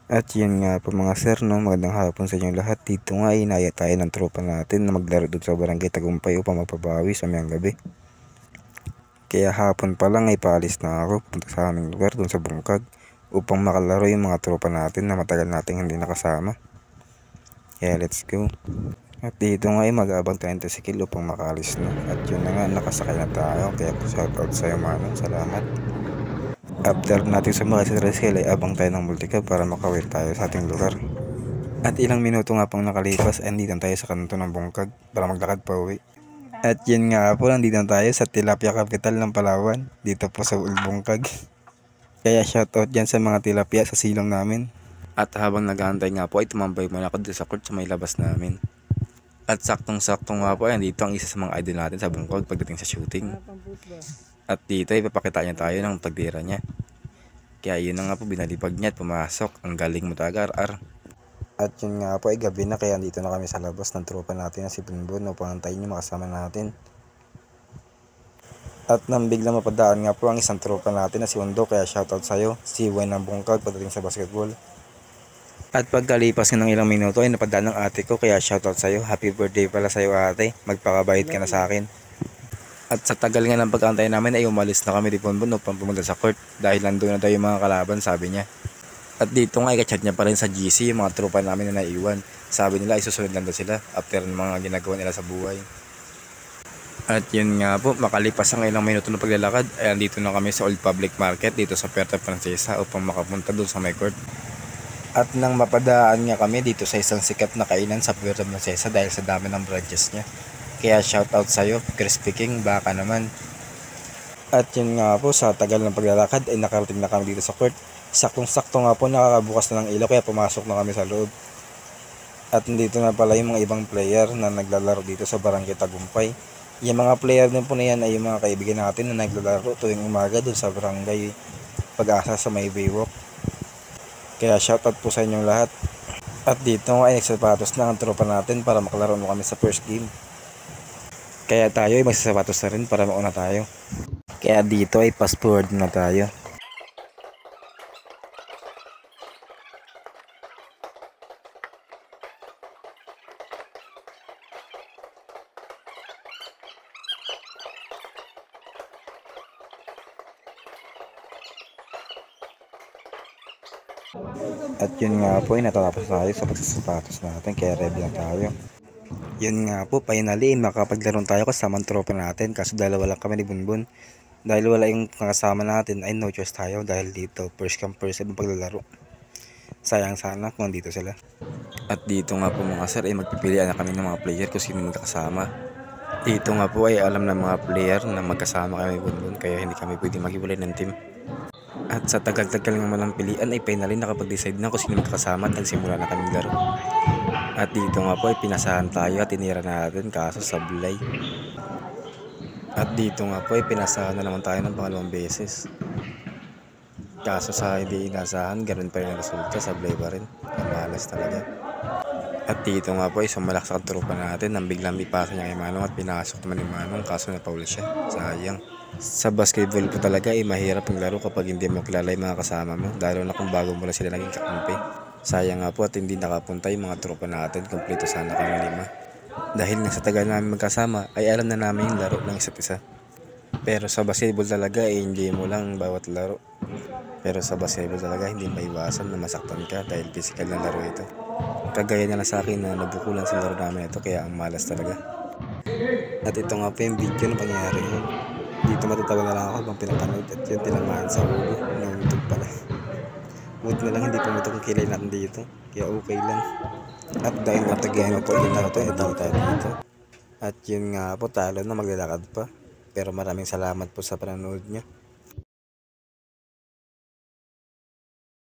At yun nga po mga sir, no, magandang hapon sa inyong lahat. Dito nga inaya tayo ng tropa natin na maglaro doon sa Barangay Tagumpay upang magpabawi sa mayang gabi. Kaya hapon pa lang ay paalis na ako punta sa aming lugar doon sa Bungkag upang makalaro yung mga tropa natin na matagal nating hindi nakasama. Kaya let's go. At dito nga ay mag-aabang tayo ng tricycle upang makaalis na. At yun na nga, nakasakay na tayo. Kaya shoutout sa'yo Manong, salamat. After natin sumakay sa tricycle ay abang tayo ng multicab para makawin tayo sa ating lugar. At ilang minuto nga pang nakalipas ay nandito tayo sa kanto ng Bungkag para maglakad pa uwi. At yun nga po, nandito tayo sa Tilapia Capital ng Palawan, dito po sa Bungkag. Kaya shoutout dyan sa mga tilapia sa silong namin. At habang naghahantay nga po ay tumambay muna ako dito sa court sa may labas namin. At saktong-saktong nga po ay dito ang isa sa mga idol natin sa Bungkag pagdating sa shooting. At dito ay papakita niya tayo ng pagdira niya. Kaya yun na nga po, binalipag niya at pumasok. Ang galing mo talaga, ar. At yun nga po ay gabi na, kaya dito na kami sa labas ng tropa natin na si Bunbun upang antayin yung makasama natin. At nang biglang mapadaan nga po ang isang tropa natin na si Undo, kaya shoutout sa'yo, si Wayne ng Bungkag pagdating sa basketball. At pagkalipas ng ilang minuto ay napadaan ng ate ko, kaya shoutout sa'yo, happy birthday pala sa'yo ate, magpakabayad ka na sa akin. At sa tagal nga ng pag-aantay namin ay umalis na kami ni Bunbun upang pumunta sa court dahil nandun na tayo yung mga kalaban, sabi niya. At dito nga i-chat niya pa rin sa GC yung mga tropa namin na naiwan. Sabi nila ay susunod lang daw sila after ng mga ginagawa nila sa buhay. At yun nga po, makalipas ang ilang minuto na paglalakad ay andito na kami sa Old Public Market dito sa Puerto Princesa upang makapunta doon sa may court. At nang mapadaan nga kami dito sa isang sikat na kainan sa Puerto Princesa dahil sa dami ng branches niya. Kaya shoutout sa'yo, Crispy King, baka naman. At yun nga po, sa tagal ng paglalakad ay nakarating na kami dito sa court. Saktong-sakto nga po, nakakabukas na ng ilaw kaya pumasok na kami sa loob. At dito na pala yung mga ibang player na naglalaro dito sa Barangay Tagumpay. Yung mga player din po na yan ay yung mga kaibigan natin na naglalaro tuwing umaga doon sa Barangay Pag-asa sa may Baywalk. Kaya shoutout po sa inyong lahat. At dito nga ay nagsapatos na ang tropa natin para makalaro mo kami sa first game. Kaya tayo ay magsasapatos na rin para mauna tayo. Kaya dito ay fast forward na tayo. At yun nga po ay natatapos tayo sa pagsasapatos natin, kaya ready na tayo. Yun nga po, finally makapaglaro tayo kasama ang tropa natin, kaso dalawa lang kami ni Bunbun. Dahil wala yung kasama natin ay no choice tayo dahil dito first come first serve ang paglalaro. Sayang sana kung dito sila. At dito nga po mga sir ay magpipilian na kami ng mga player kung sino magkakasama. Dito nga po ay alam ng mga player na magkasama kami Bunbun, kaya hindi kami pwede maghiwalay ng team. At sa tagal-tagal ng malang pilian ay finally nakapag-decide na kung sino magkakasama at nagsimula na kaming laro. At dito nga po ay pinasahan tayo at tinira natin kaso sablay. At dito nga po ay pinasahan na naman tayo ng pangalawang beses. Kaso sa hindi inasahan, ganun pa rin ang resulta, sablay pa rin. Ang malas talaga. At dito nga po ay sumalak sa tropa natin nang biglang ipasa niya kay Manong at pinasok naman ni Manong kaso napaul siya. Sayang. Sa basketball po talaga ay mahirap ang laro kapag hindi mo kilala yung mga kasama mo, lalo na kung bago mo na sila naging kakampi. Sayang nga po at hindi nakapunta yung mga tropa natin, kompleto sana kami 5. Dahil nga sa tagal namin magkasama ay alam na namin yung laro ng isa't isa. Pero sa basketball talaga ay enjoy mo lang bawat laro. Pero sa basketball talaga hindi maiwasan na masaktan ka dahil physical na laro ito. Kagaya na lang sa akin na nabukulan sa laro namin ito, kaya ang malas talaga. At ito nga po yung video na pangyayari yun. Dito matatawa na lang ako habang pinapanood at yun tinamaan sa ulo. Nautog pala. Buti na lang hindi pumutok ang kilay natin dito. Kaya okay lang. At dahil natagayan mo po yun na ito, tayo dito. At yun nga po, talo na maglalakad pa. Pero maraming salamat po sa panonood nyo.